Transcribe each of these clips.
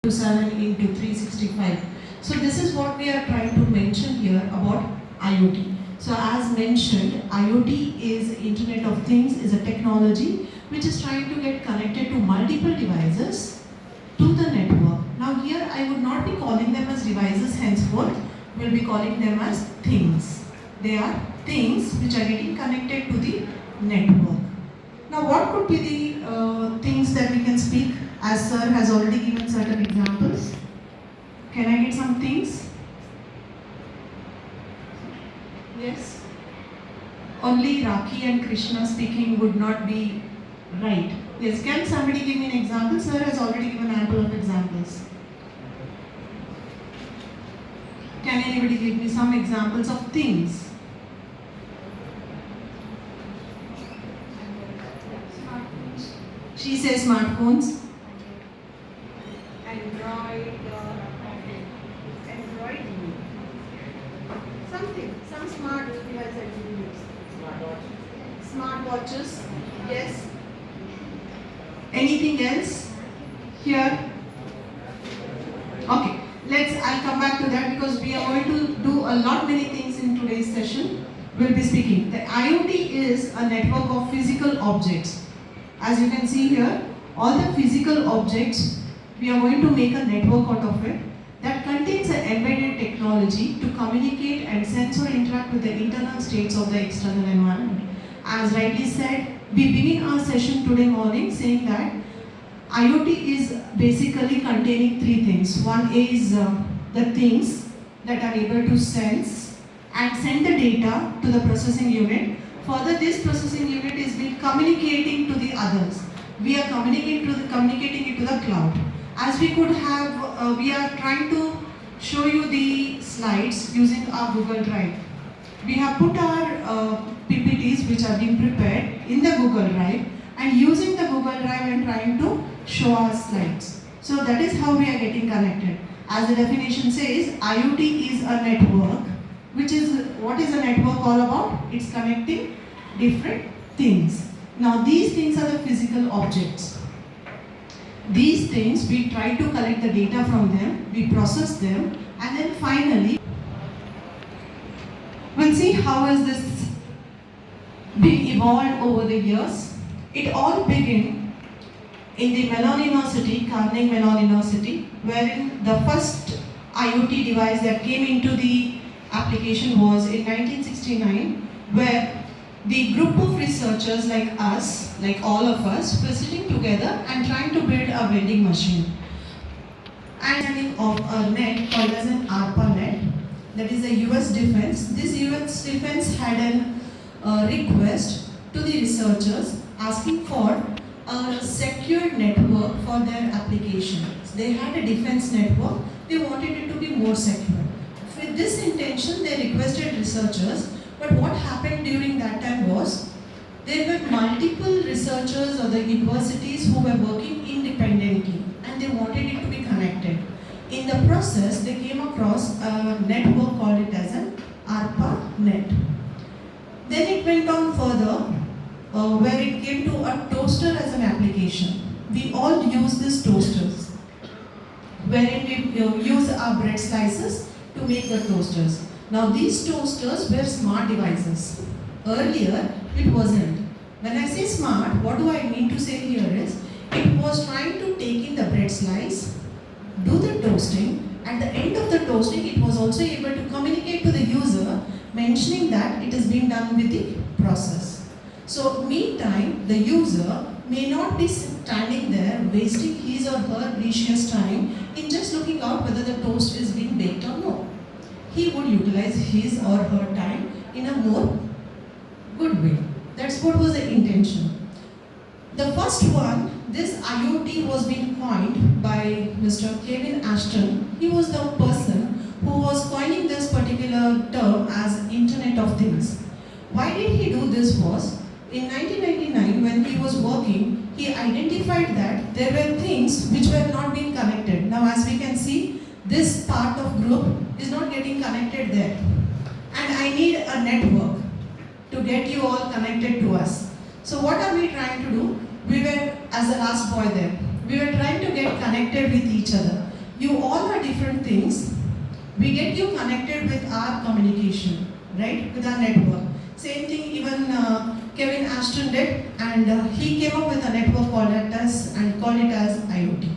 7 into 365. So this is what we are trying to mention here about IoT. So as mentioned, IoT is Internet of Things, is a technology which is trying to get connected to multiple devices to the network. Now here I would not be calling them as devices henceforth, we'll be calling them as things. They are things which are getting connected to the network. Now what could be the things that we can speak, as sir has already given certain examples? Can I get some things? Yes? Only Rakhi and Krishna speaking would not be right. Yes, can somebody give me an example? Sir has already given ample of examples. Can anybody give me some examples of things? She says smartphones. Android, something, some smart device that you use. Smartwatches, yes. Anything else here? Okay, I'll come back to that because we are going to do a lot many things in today's session. We'll be speaking. The IoT is a network of physical objects. As you can see here, all the physical objects, we are going to make a network out of it that contains an embedded technology to communicate and sense or interact with the internal states of the external environment. As rightly said, we begin our session today morning saying that IoT is basically containing three things. One is the things that are able to sense and send the data to the processing unit. Further, this processing unit is being communicating to the others. We are communicating it to the cloud. As we could have, we are trying to show you the slides using our Google Drive. We have put our PPTs which are being prepared in the Google Drive and using the Google Drive and trying to show our slides. So that is how we are getting connected. As the definition says, IoT is a network, which is, what is a network all about? It's connecting different things. Now these things are the physical objects. These things, we try to collect the data from them, we process them, and then finally, we'll see how has this been evolved over the years. It all began in the Mellon University, Carnegie Mellon University, wherein the first IoT device that came into the application was in 1969, where the group of researchers like us, like all of us, were sitting together and trying to build a vending machine. And of a net called as an ARPANET, that is the US Defense. This US Defense had a request to the researchers asking for a secure network for their applications. They had a defense network, they wanted it to be more secure. With this intention, they requested researchers, but what happened during that time was, there were multiple researchers or the universities who were working independently and they wanted it to be connected. In the process, they came across a network called it as an ARPANET. Then it went on further, where it came to a toaster as an application. We all use these toasters, wherein we use our bread slices to make the toasters. Now these toasters were smart devices. Earlier, it wasn't. When I say smart, what do I mean to say here is, it was trying to take in the bread slice, do the toasting, at the end of the toasting, it was also able to communicate to the user, mentioning that it is being done with the process. So meantime, the user may not be standing there wasting his or her precious time in just looking out whether the toast is being baked or no. He would utilize his or her time in a more good way. That's what was the intention. The first one, this IoT was being coined by Mr. Kevin Ashton. He was the person who was coining this particular term as Internet of Things. Why did he do this was, in 1999 when he was working, he identified that there were things which were not being connected. Now as we can see, this part of group is not getting connected there. And I need a network to get you all connected to us. So what are we trying to do? We were, as the last boy there, we were trying to get connected with each other. different things. We get you connected with our communication, right? With our network. Same thing even Kevin Ashton did, and he came up with a network called it as IoT.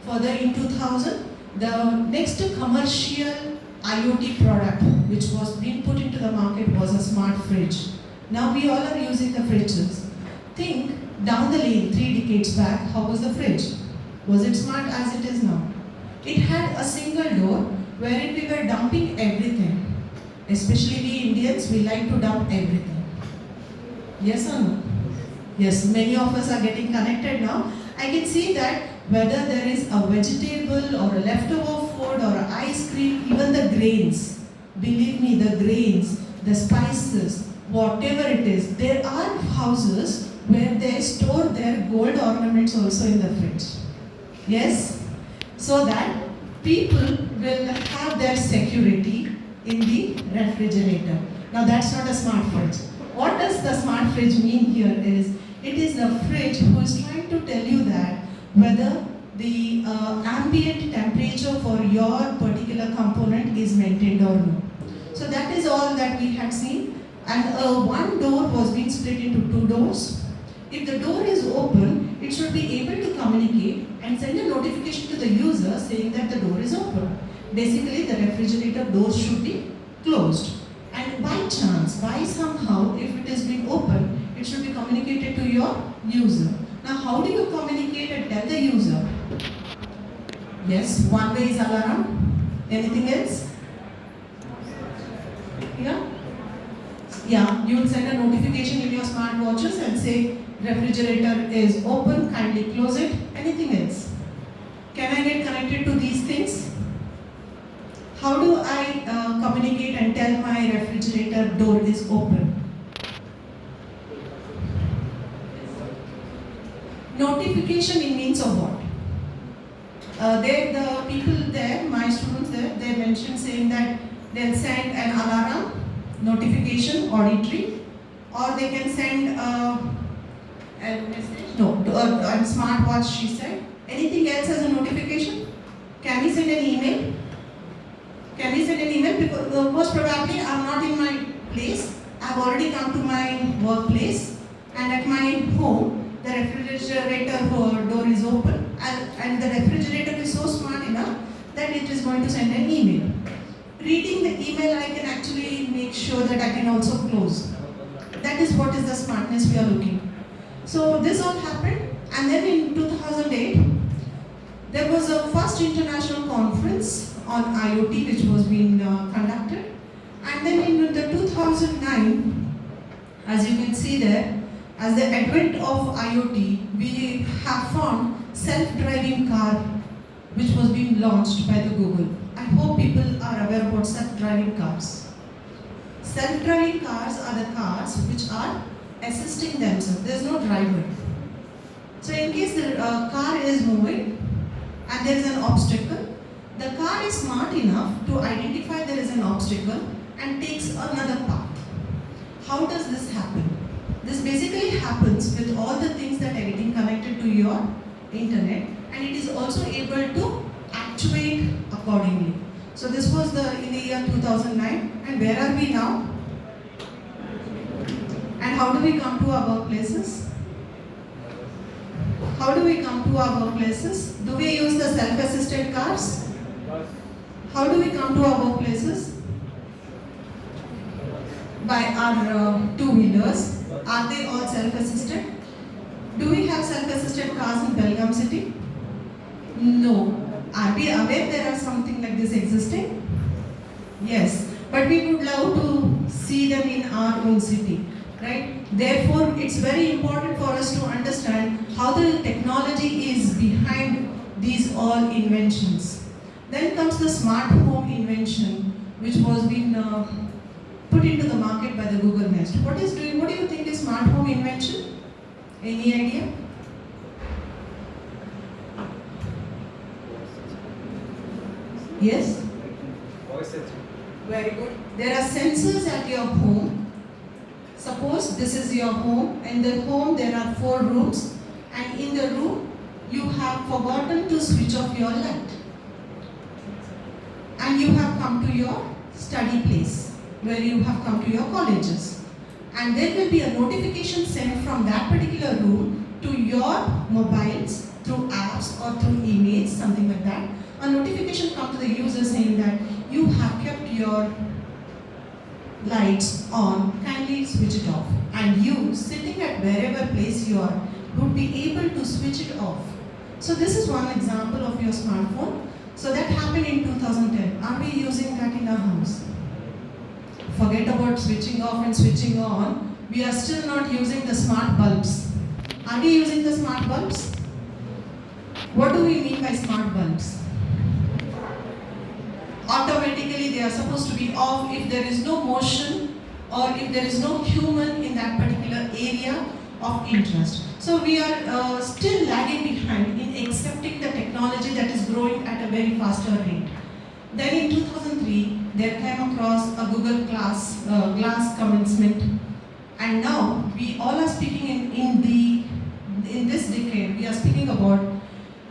Further in 2000, the next commercial IoT product which was being put into the market was a smart fridge. Now we all are using the fridges. Think down the lane 3 decades back, how was the fridge? Was it smart as it is now? It had a single door wherein we were dumping everything. Especially we Indians, we like to dump everything. Yes or no? Yes, many of us are getting connected now. I can see that whether there is a vegetable or a leftover food or an ice cream, even the grains, believe me, the grains, the spices, whatever it is, there are houses where they store their gold ornaments also in the fridge. Yes? So that people will have their security in the refrigerator. Now that's not a smart fridge. What does the smart fridge mean here is, it is the fridge who is trying to tell you that whether the ambient temperature for your particular component is maintained or no. So that is all that we had seen. And one door was being split into 2 doors. If the door is open, it should be able to communicate and send a notification to the user saying that the door is open. Basically, the refrigerator doors should be closed. And by chance, by somehow, if it is being open, it should be communicated to your user. Now, how do you communicate and tell the user? Yes, one way is alarm. Anything else? Yeah? Yeah, you will send a notification in your smartwatches and say, refrigerator is open, kindly close it. Anything else? Can I get connected to these things? How do I communicate and tell my refrigerator door is open? Notification in means of what? The people there, my students there, they mentioned saying that they'll send an alarm, notification, auditory, or they can send a message. No, a smartwatch, she said. Anything else as a notification? Can we send an email? Can we send an email? Because most probably I'm not in my place. I've already come to my workplace, and at my home, the refrigerator door is open, and the refrigerator is so smart enough that it is going to send an email. Reading the email, I can actually make sure that I can also close. That is what is the smartness we are looking. So this all happened, and then in 2008, there was a first international conference on IoT which was being conducted, and then in the 2009, as you can see there, as the advent of IoT, we have found self-driving car which was being launched by the Google. I hope people are aware about self-driving cars. Self-driving cars are the cars which are assisting themselves. There is no driver. So in case the car is moving and there is an obstacle, the car is smart enough to identify there is an obstacle and takes another path. How does this happen? This basically happens with all the things that are getting connected to your internet, and it is also able to actuate accordingly. So this was in the year 2009, and where are we now? And how do we come to our workplaces? How do we come to our workplaces? Do we use the self-assisted cars? How do we come to our workplaces? By our two-wheelers. Are they all self-assisted? Do we have self-assisted cars in Belgaum city? No. Are we aware there are something like this existing? Yes. But we would love to see them in our own city. Right? Therefore, it's very important for us to understand how the technology is behind these all inventions. Then comes the smart home invention, which was being put into the market by the Google Nest. What do you think is smart home invention? Any idea? Yes? Voice sensor. Very good. There are sensors at your home. Suppose this is your home. In the home there are 4 rooms, and in the room you have forgotten to switch off your light. have come to your study place, where you have come to your colleges. And there will be a notification sent from that particular room to your mobiles through apps or through emails, something like that. A notification comes to the user saying that you have kept your lights on, kindly switch it off. And you, sitting at wherever place you are, would be able to switch it off. So this is one example of your smartphone. So that happened in 2010. Are we using that in our house? Forget about switching off and switching on. We are still not using the smart bulbs. Are we using the smart bulbs? What do we mean by smart bulbs? Automatically they are supposed to be off if there is no motion or if there is no human in that particular area of interest. So we are still lagging behind in accepting the technology that is growing at a very faster rate. Then in 2003, there came across a Google Glass commencement, and now we all are speaking in this decade. We are speaking about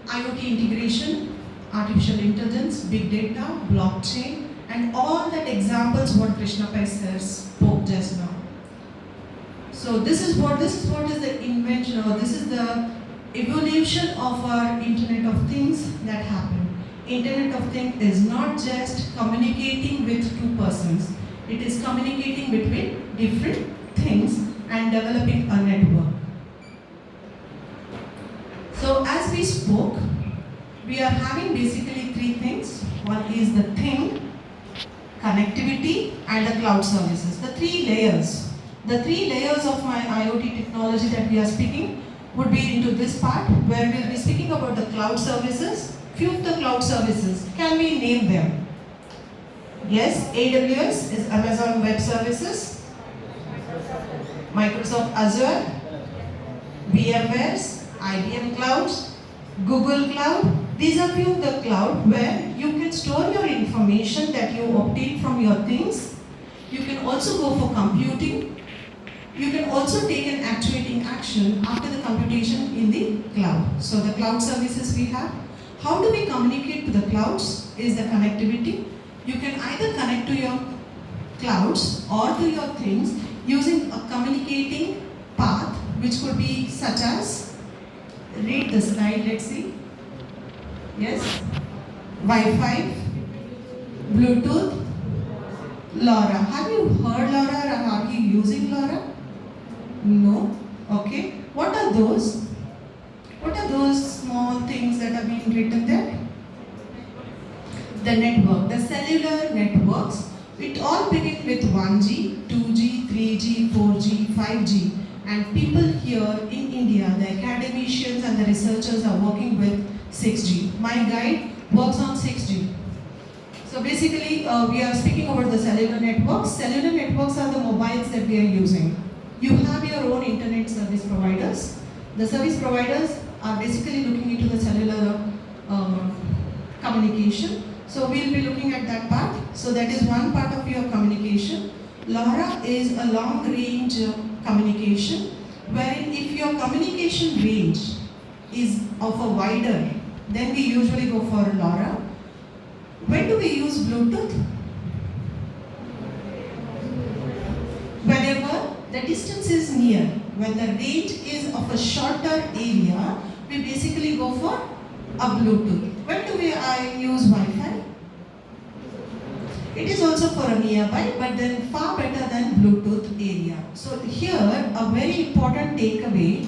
IoT integration, artificial intelligence, big data, blockchain, and all that examples what Krishna Pai sir spoke just now. So this is what is the invention, or this is the evolution of our Internet of Things that happened. Internet of Things is not just communicating with two persons. It is communicating between different things and developing a network. So as we spoke, we are having basically three things. One is the thing, connectivity, and the cloud services. The three layers. The three layers of my IoT technology that we are speaking would be into this part, where we'll be speaking about the cloud services. Few of the cloud services, can we name them? Yes, AWS is Amazon Web Services, Microsoft Azure, VMware's IBM Clouds, Google Cloud. These are few of the cloud where you can store your information that you obtain from your things. You can also go for computing. You can also take an actuating action after the computation in the cloud. So the cloud services we have. How do we communicate to the clouds is the connectivity. You can either connect to your clouds or to your things using a communicating path, which could be such as, read the slide, let's see. Yes, Wi-Fi, Bluetooth, LoRa. Have you heard LoRa, or are you using LoRa? No. Okay. What are those? What are those small things that are being written there? The network, the cellular networks. It all begins with 1G, 2G, 3G, 4G, 5G. And people here in India, the academicians and the researchers are working with 6G. My guide works on 6G. So basically, we are speaking about the cellular networks. Cellular networks are the mobiles that we are using. You have your own internet service providers. The service providers are basically looking into the cellular communication. So we'll be looking at that part. So that is one part of your communication. LoRa is a long range communication, wherein if your communication range is of a wider, then we usually go for LoRa. When do we use Bluetooth? Whenever the distance is near, when the range is of a shorter area, we basically go for a Bluetooth. When do we use Wi-Fi? It is also for a nearby, but then far better than Bluetooth area. So here, a very important takeaway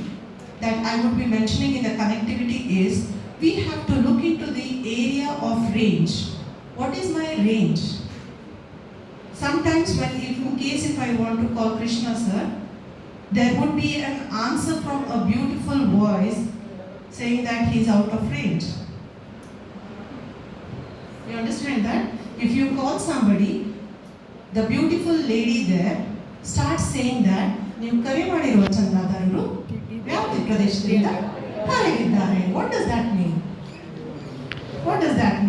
that I would be mentioning in the connectivity is, we have to look into the area of range. What is my range? Sometimes when, in case if I want to call Krishna sir, there would be an answer from a beautiful voice saying that he is out of range. You understand that? If you call somebody, the beautiful lady there starts saying that, what does that mean? What does that mean?